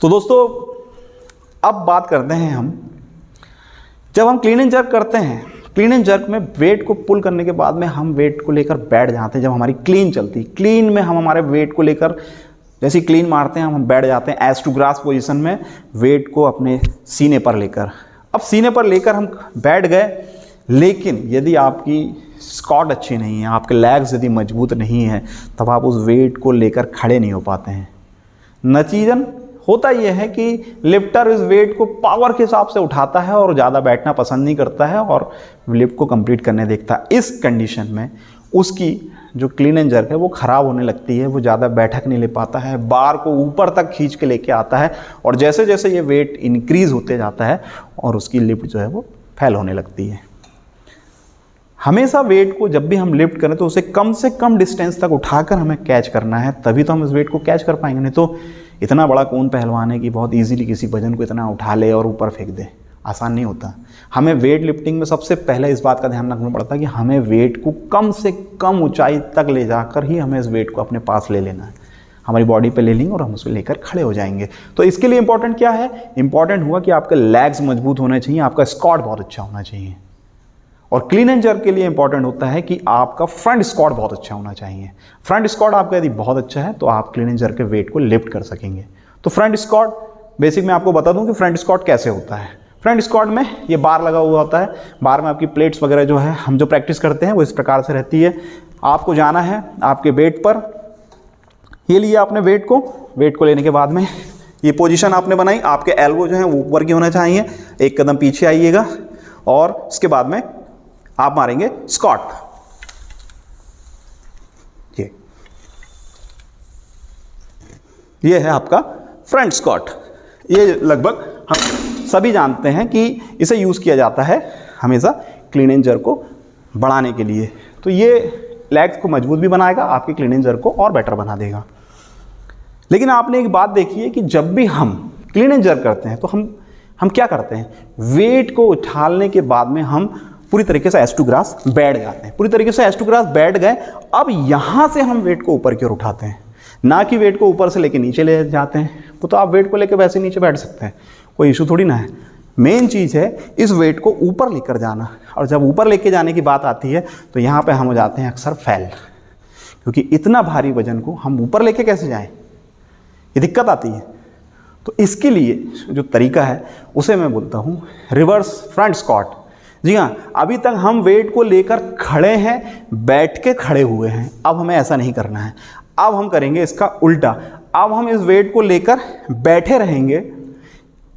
तो दोस्तों अब बात करते हैं हम, जब हम क्लीन एंड जर्क करते हैं, क्लीन एंड जर्क में वेट को पुल करने के बाद में हम वेट को लेकर बैठ जाते हैं। जब हमारी क्लीन चलती, क्लीन में हम हमारे वेट को लेकर जैसे क्लीन मारते हैं हम बैठ जाते हैं एज टू ग्रास पोजीशन में, वेट को अपने सीने पर लेकर। अब सीने पर लेकर हम बैठ गए, लेकिन यदि आपकी स्क्वाट अच्छी नहीं है, आपके लेग्स यदि मजबूत नहीं है, तब आप उस वेट को लेकर खड़े नहीं हो पाते हैं। नतीजन होता यह है कि लिफ्टर इस वेट को पावर के हिसाब से उठाता है और ज़्यादा बैठना पसंद नहीं करता है और लिफ्ट को कंप्लीट करने देखता है। इस कंडीशन में उसकी जो क्लीन एंड जर्क है वो ख़राब होने लगती है, वो ज़्यादा बैठक नहीं ले पाता है, बार को ऊपर तक खींच के लेके आता है और जैसे जैसे ये वेट इंक्रीज़ होते जाता है और उसकी लिफ्ट जो है वो फेल होने लगती है। हमेशा वेट को जब भी हम लिफ्ट करें तो उसे कम से कम डिस्टेंस तक उठाकर हमें कैच करना है, तभी तो हम इस वेट को कैच कर पाएंगे। नहीं तो इतना बड़ा कौन पहलवान है कि बहुत इजीली किसी वजन को इतना उठा ले और ऊपर फेंक दे, आसान नहीं होता। हमें वेट लिफ्टिंग में सबसे पहले इस बात का ध्यान रखना पड़ता है कि हमें वेट को कम से कम ऊंचाई तक ले जाकर ही हमें इस वेट को अपने पास ले लेना है, हमारी बॉडी पे ले लेंगे और हम उसको लेकर खड़े हो जाएंगे। तो इसके लिए इंपॉर्टेंट क्या है? इंपॉर्टेंट हुआ कि आपके लेग्स मजबूत होने चाहिए, आपका स्क्वाट बहुत अच्छा होना चाहिए। और क्लीन एंड जर्क के लिए इंपॉर्टेंट होता है कि आपका फ्रंट स्क्वाट बहुत अच्छा होना चाहिए। फ्रंट स्क्वाट आपका यदि बहुत अच्छा है तो आप क्लीन एंड जर्क के वेट को लिफ्ट कर सकेंगे। तो फ्रंट स्क्वाट बेसिक मैं आपको बता दूं कि फ्रंट स्क्वाट कैसे होता है। फ्रंट स्क्वाट में ये बार लगा हुआ होता है, बार में आपकी प्लेट्स वगैरह जो है हम जो प्रैक्टिस करते हैं वो इस प्रकार से रहती है। आपको जाना है आपके वेट पर, ये लिए आपने वेट को लेने के बाद में ये पोजीशन आपने बनाई, आपके एल्बो जो है वो ऊपर की होना चाहिए, एक कदम पीछे आइएगा और उसके बाद में आप मारेंगे स्क्वाट। ये है आपका फ्रंट स्क्वाट। ये लगभग हम सभी जानते हैं कि इसे यूज़ किया जाता है हमेशा क्लीन एंड जर्क को बढ़ाने के लिए। तो ये लेग्स को मजबूत भी बनाएगा, आपके क्लीन एंड जर्क को और बेटर बना देगा। लेकिन आपने एक बात देखी है कि जब भी हम क्लीन एंड जर्क करते हैं तो हम क्या करते हैं, वेट को उठाने के बाद में हम पूरी तरीके से एज टू ग्रास बैठ जाते हैं। पूरी तरीके से एज टू ग्रास बैठ गए, अब यहाँ से हम वेट को ऊपर की ओर उठाते हैं, ना कि वेट को ऊपर से लेके नीचे ले जाते हैं। तो आप वेट को लेके वैसे नीचे बैठ सकते हैं, कोई इशू थोड़ी ना है। मेन चीज़ है इस वेट को ऊपर लेकर जाना, और जब ऊपर लेके जाने की बात आती है तो यहाँ पे हम हो जाते हैं अक्सर फेल, क्योंकि इतना भारी वजन को हम ऊपर लेके कैसे जाएं, ये दिक्कत आती है। तो इसके लिए जो तरीका है उसे मैं बोलता हूँ रिवर्स फ्रंट स्क्वाट। जी हाँ, अभी तक हम वेट को लेकर खड़े हैं, बैठ के खड़े हुए हैं, अब हमें ऐसा नहीं करना है। अब हम करेंगे इसका उल्टा, अब हम इस वेट को लेकर बैठे रहेंगे,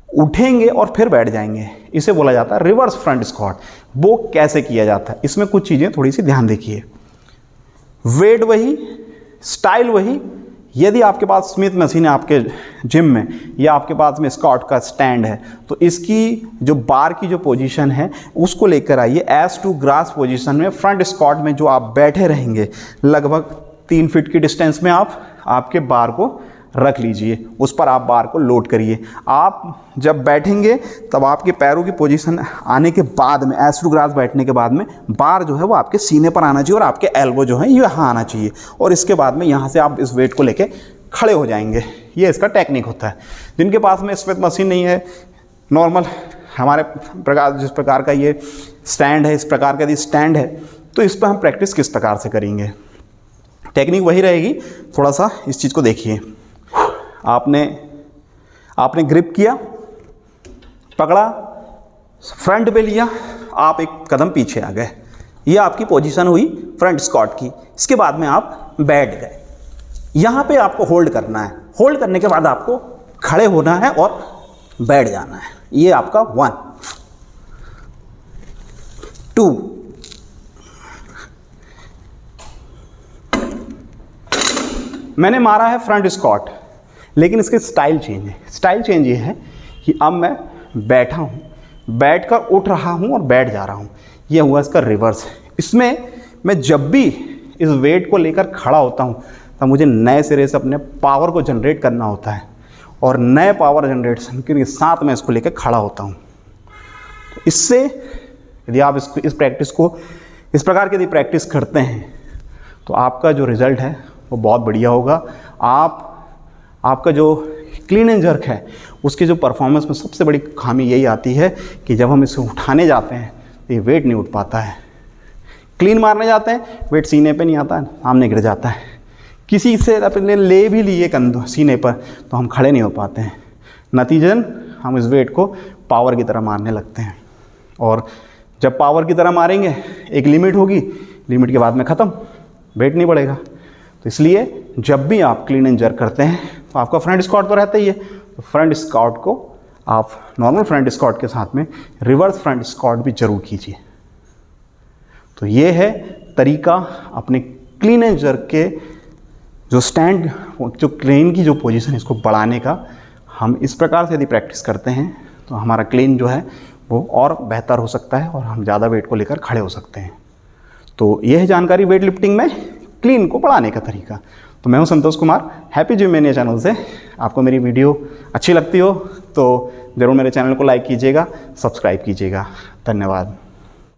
उठेंगे और फिर बैठ जाएंगे। इसे बोला जाता है रिवर्स फ्रंट स्क्वाट। वो कैसे किया जाता है, इसमें कुछ चीज़ें थोड़ी सी ध्यान देखिए। वेट वही, स्टाइल वही। यदि आपके पास स्मिथ मशीन है आपके जिम में, या आपके पास में स्क्वाट का स्टैंड है, तो इसकी जो बार की जो पोजीशन है उसको लेकर आइए एज टू ग्रास पोजीशन में। फ्रंट स्क्वाट में जो आप बैठे रहेंगे, लगभग 3 फीट की डिस्टेंस में आप आपके बार को रख लीजिए, उस पर आप बार को लोड करिए। आप जब बैठेंगे तब आपके पैरों की पोजीशन आने के बाद में, एज टू ग्रास बैठने के बाद में, बार जो है वो आपके सीने पर आना चाहिए और आपके एल्बो जो है ये यहाँ आना चाहिए, और इसके बाद में यहाँ से आप इस वेट को लेके खड़े हो जाएंगे। ये इसका टेक्निक होता है। जिनके पास में स्मिथ मशीन नहीं है, नॉर्मल हमारे प्रकार जिस प्रकार का ये स्टैंड है, इस प्रकार का यदि स्टैंड है, तो इस पर हम प्रैक्टिस किस प्रकार से करेंगे, टेक्निक वही रहेगी। थोड़ा सा इस चीज़ को देखिए। आपने ग्रिप किया, पकड़ा, फ्रंट पे लिया, आप एक कदम पीछे आ गए, ये आपकी पोजीशन हुई फ्रंट स्क्वाट की। इसके बाद में आप बैठ गए, यहाँ पे आपको होल्ड करना है। होल्ड करने के बाद आपको खड़े होना है और बैठ जाना है। ये आपका 1 2 मैंने मारा है फ्रंट स्क्वाट, लेकिन इसकी स्टाइल चेंज है। स्टाइल चेंज ये है कि अब मैं बैठा हूँ, बैठकर उठ रहा हूँ और बैठ जा रहा हूँ। ये हुआ इसका रिवर्स। इसमें मैं जब भी इस वेट को लेकर खड़ा होता हूँ तब मुझे नए सिरे से अपने पावर को जनरेट करना होता है, और नए पावर जनरेशन के साथ मैं इसको लेकर खड़ा होता हूँ। तो इससे यदि आप इस प्रैक्टिस को इस प्रकार की यदि प्रैक्टिस करते हैं तो आपका जो रिज़ल्ट है वो बहुत बढ़िया होगा। आपका जो क्लीन एंड जर्क है उसके जो परफॉर्मेंस में सबसे बड़ी खामी यही आती है कि जब हम इसे उठाने जाते हैं तो ये वेट नहीं उठ पाता है। क्लीन मारने जाते हैं, वेट सीने पे नहीं आता है, सामने गिर जाता है। किसी से अपने ले भी लिए कंधों सीने पर तो हम खड़े नहीं हो पाते हैं। नतीजन हम इस वेट को पावर की तरह मारने लगते हैं, और जब पावर की तरह मारेंगे एक लिमिट होगी, लिमिट के बाद में ख़त्म, वेट नहीं बढ़ेगा। तो इसलिए जब भी आप क्लीन एंड जर्क करते हैं तो आपका फ्रंट स्क्वाट तो रहता ही है, तो फ्रंट स्क्वाट को आप नॉर्मल फ्रंट स्क्वाट के साथ में रिवर्स फ्रंट स्क्वाट भी जरूर कीजिए। तो ये है तरीका अपने क्लीन एंड जर्क के जो स्टैंड, जो क्लेन की जो पोजीशन है इसको बढ़ाने का। हम इस प्रकार से यदि प्रैक्टिस करते हैं तो हमारा क्लीन जो है वो और बेहतर हो सकता है और हम ज़्यादा वेट को लेकर खड़े हो सकते हैं। तो ये है जानकारी वेट लिफ्टिंग में क्लीन को बढ़ाने का तरीका। तो मैं हूं Santosh Kumar, happy gym mania channel से। आपको मेरी वीडियो अच्छी लगती हो तो ज़रूर मेरे चैनल को लाइक कीजिएगा, सब्सक्राइब कीजिएगा। धन्यवाद।